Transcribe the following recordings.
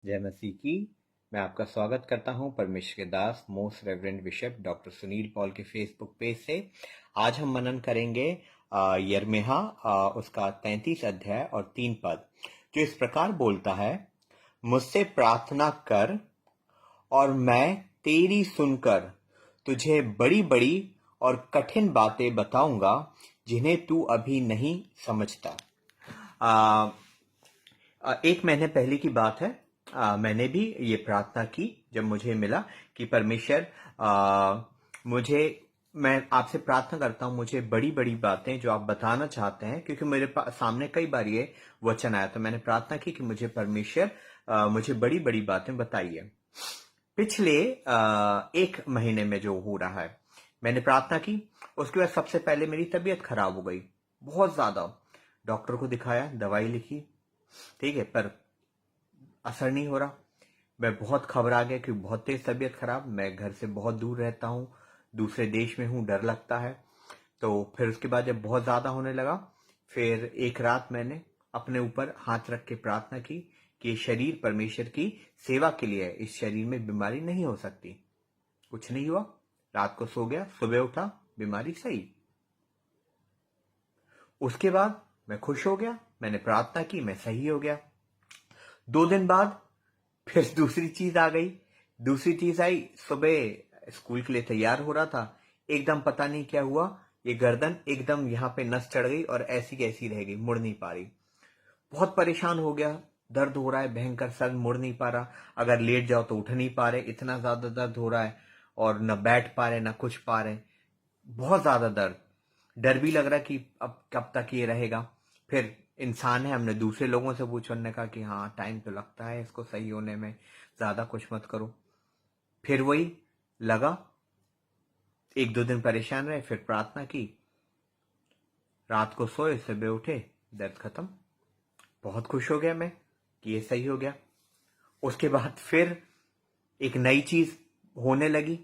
जय मसीह की। मैं आपका स्वागत करता हूं परमेश्वर के दास most reverend bishop doctor Sunil Paul के फेसबुक पेज से। आज हम मनन करेंगे यिर्मयाह उसका 33 अध्याय और 3 पद, जो इस प्रकार बोलता है, मुझसे प्रार्थना कर और मैं तेरी सुनकर तुझे बड़ी बड़ी और कठिन बातें बताऊंगा जिन्हें तू अभी नहीं समझता। आ, 1 महीने पहले की बात है। मैंने भी ये प्रार्थना की जब मुझे मिला कि परमेश्वर, मुझे मैं आपसे प्रार्थना करता हूँ, मुझे बड़ी बड़ी बातें जो आप बताना चाहते हैं, क्योंकि मेरे सामने कई बार ये वचन आया, तो मैंने प्रार्थना की कि मुझे परमेश्वर मुझे बड़ी बड़ी बातें बताइए। पिछले 1 महीने में जो हो रहा है, मैंने प्रार्थना की। उसके बाद सबसे पहले मेरी तबीयत खराब हो गई, बहुत ज्यादा। डॉक्टर को दिखाया, दवाई लिखी, ठीक है, पर असर नहीं हो रहा। मैं बहुत घबरा गया कि बहुत तेज तबीयत खराब, मैं घर से बहुत दूर रहता हूँ, दूसरे देश में हूँ, डर लगता है। तो फिर उसके बाद जब बहुत ज्यादा होने लगा, फिर एक रात मैंने अपने ऊपर हाथ रख के प्रार्थना की कि ये शरीर परमेश्वर की सेवा के लिए है, इस शरीर में बीमारी नहीं हो सकती। कुछ नहीं हुआ, रात को सो गया, सुबह उठा, बीमारी सही। उसके बाद मैं खुश हो गया, मैंने प्रार्थना की, मैं सही हो गया। 2 दिन बाद फिर दूसरी चीज आ गई। दूसरी चीज आई, सुबह स्कूल के लिए तैयार हो रहा था, एकदम पता नहीं क्या हुआ, ये गर्दन एकदम यहाँ पे नस चढ़ गई और ऐसी कैसी रह गई, मुड़ नहीं पा रही। बहुत परेशान हो गया, दर्द हो रहा है भयंकर, सर मुड़ नहीं पा रहा, अगर लेट जाओ तो उठ नहीं पा रहे, इतना ज्यादा दर्द हो रहा है, और न बैठ पा रहे न कुछ पा रहे, बहुत ज्यादा दर्द। डर भी लग रहा कि अब कब तक ये रहेगा। फिर इंसान है, हमने दूसरे लोगों से पूछा, उन्होंने कहा कि हाँ टाइम तो लगता है इसको सही होने में, ज्यादा कुछ मत करो। फिर वही लगा, 1-2 दिन परेशान रहे, फिर प्रार्थना की, रात को सोए, सुबह उठे, दर्द खत्म। बहुत खुश हो गया मैं कि ये सही हो गया। उसके बाद फिर एक नई चीज होने लगी,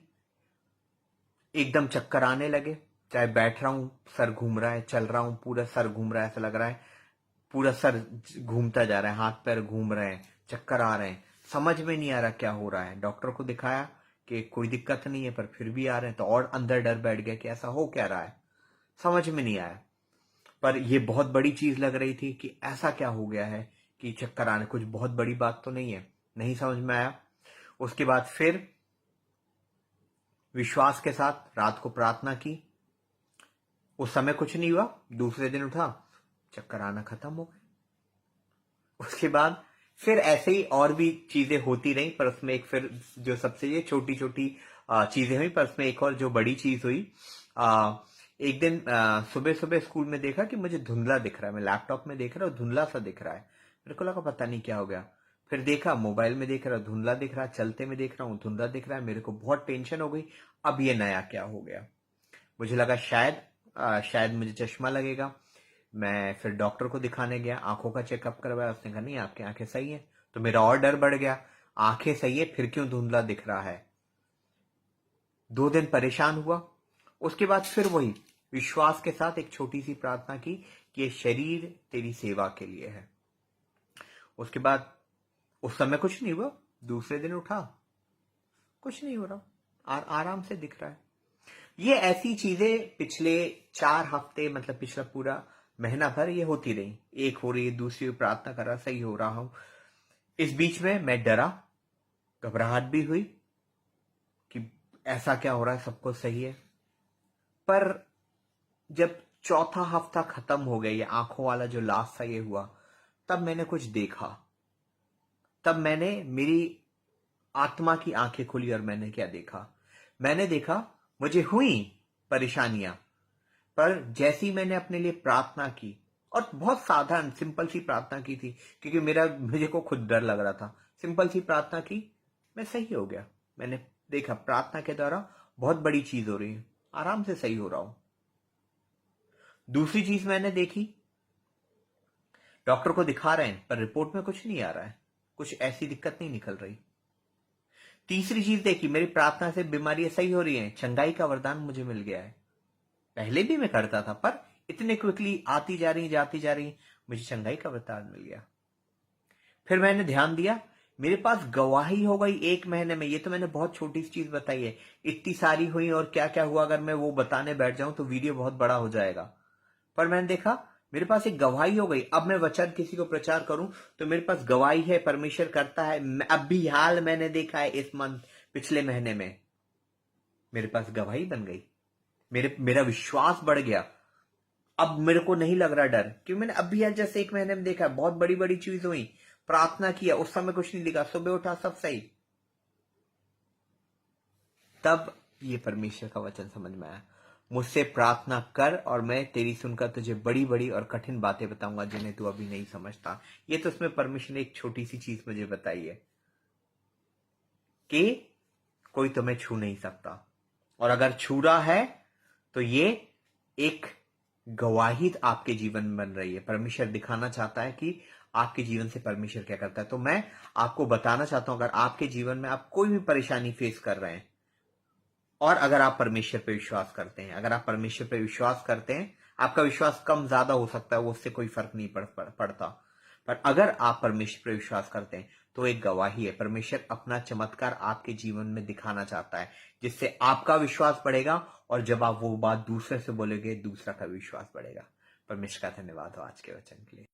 एकदम चक्कर आने लगे, चाहे बैठ रहा हूं सर घूम रहा है, चल रहा हूं पूरा सर घूम रहा है, ऐसा लग रहा है पूरा सर घूमता जा रहा है, हाथ पैर घूम रहे हैं, चक्कर आ रहे हैं, समझ में नहीं आ रहा क्या हो रहा है। डॉक्टर को दिखाया कि कोई दिक्कत नहीं है, पर फिर भी आ रहे हैं, तो और अंदर डर बैठ गया कि ऐसा हो क्या रहा है, समझ में नहीं आया। पर ये बहुत बड़ी चीज लग रही थी कि ऐसा क्या हो गया है कि चक्कर आने, कुछ बहुत बड़ी बात तो नहीं है, नहीं समझ में आया। उसके बाद फिर विश्वास के साथ रात को प्रार्थना की, उस समय कुछ नहीं हुआ, दूसरे दिन उठा, चक्कर आना खत्म हो गए। उसके बाद फिर ऐसे ही और भी चीजें होती रही, पर उसमें एक फिर जो सबसे ये छोटी छोटी चीजें हुई, पर उसमें एक और जो बड़ी चीज हुई, एक दिन सुबह सुबह स्कूल में देखा कि मुझे धुंधला दिख रहा है, मैं लैपटॉप में देख रहा हूँ धुंधला सा दिख रहा है। मेरे को लगा पता नहीं क्या हो गया। फिर देखा मोबाइल में देख रहा हूँ धुंधला दिख रहा है, चलते में देख रहा हूँ धुंधला दिख रहा है, मेरे को बहुत टेंशन हो गई। अब ये नया क्या हो गया, मुझे लगा शायद मुझे चश्मा लगेगा। मैं फिर डॉक्टर को दिखाने गया, आंखों का चेकअप करवाया, उसने कहा नहीं आपकी आंखें सही हैं। तो मेरा और डर बढ़ गया, आंखें सही है फिर क्यों धुंधला दिख रहा है। 2 दिन परेशान हुआ। उसके बाद फिर वही विश्वास के साथ एक छोटी सी प्रार्थना की कि ये शरीर तेरी सेवा के लिए है। उसके बाद उस समय कुछ नहीं हुआ, दूसरे दिन उठा, कुछ नहीं हो रहा, आराम से दिख रहा है। ये ऐसी चीजें पिछले 4 हफ्ते, मतलब पिछला पूरा महीना भर ये होती रही, एक हो रही है, दूसरी प्रार्थना कर रहा, सही हो रहा हूं। इस बीच में मैं डरा, घबराहट भी हुई कि ऐसा क्या हो रहा है, सब कुछ सही है। पर जब चौथा हफ्ता खत्म हो गया, ये आंखों वाला जो लास्ट था ये हुआ, तब मैंने कुछ देखा। तब मैंने मेरी आत्मा की आंखें खुली और मैंने क्या देखा, मैंने देखा मुझे हुई परेशानियां, पर जैसी मैंने अपने लिए प्रार्थना की, और बहुत साधारण सिंपल सी प्रार्थना की थी, क्योंकि मुझे को खुद डर लग रहा था, सिंपल सी प्रार्थना की, मैं सही हो गया। मैंने देखा प्रार्थना के द्वारा बहुत बड़ी चीज हो रही है, आराम से सही हो रहा हूं। दूसरी चीज मैंने देखी, डॉक्टर को दिखा रहे हैं पर रिपोर्ट में कुछ नहीं आ रहा है, कुछ ऐसी दिक्कत नहीं निकल रही। तीसरी चीज देखी, मेरी प्रार्थना से बीमारियां सही हो रही हैं, चंगाई का वरदान मुझे मिल गया है। पहले भी मैं करता था, पर इतने क्विकली आती जा रही जाती जा रही, मुझे चंगाई का वरदान मिल गया। फिर मैंने ध्यान दिया, मेरे पास गवाही हो गई 1 महीने में। ये तो मैंने बहुत छोटी सी चीज बताई है, इतनी सारी हुई और क्या क्या हुआ अगर मैं वो बताने बैठ जाऊं तो वीडियो बहुत बड़ा हो जाएगा। पर मैंने देखा मेरे पास एक गवाही हो गई। अब मैं वचन किसी को प्रचार करूं तो मेरे पास गवाही है, परमेश्वर करता है। अब भी हाल मैंने देखा है इस मंथ, पिछले महीने में मेरे पास गवाही बन गई। मेरा विश्वास बढ़ गया। अब मेरे को नहीं लग रहा डर, क्योंकि मैंने अभी आज जैसे 1 महीने में देखा बहुत बड़ी बड़ी चीज हुई। प्रार्थना किया, उस समय कुछ नहीं लिखा, सुबह उठा सब सही। तब ये परमेश्वर का वचन समझ में आया, मुझसे प्रार्थना कर और मैं तेरी सुनकर तुझे बड़ी बड़ी और कठिन बातें बताऊंगा जिन्हें तू अभी नहीं समझता। ये तो उसमें परमेश्वर ने एक छोटी सी चीज मुझे बताई है कि कोई तुम्हें छू नहीं सकता, और अगर छू रहा है तो ये एक गवाही आपके जीवन में बन रही है। परमेश्वर दिखाना चाहता है कि आपके जीवन से परमेश्वर क्या करता है। तो मैं आपको बताना चाहता हूं, अगर आपके जीवन में आप कोई भी परेशानी फेस कर रहे हैं और अगर आप परमेश्वर पे विश्वास करते हैं, अगर आप परमेश्वर पे विश्वास करते हैं, आपका विश्वास कम ज्यादा हो सकता है, वो उससे कोई फर्क नहीं पड़ता, पर अगर आप परमेश्वर पे विश्वास करते हैं तो एक गवाही है। परमेश्वर अपना चमत्कार आपके जीवन में दिखाना चाहता है, जिससे आपका विश्वास बढ़ेगा, और जब आप वो बात दूसरे से बोलेंगे दूसरा का विश्वास बढ़ेगा। परमेश्वर का धन्यवाद हो आज के वचन के लिए।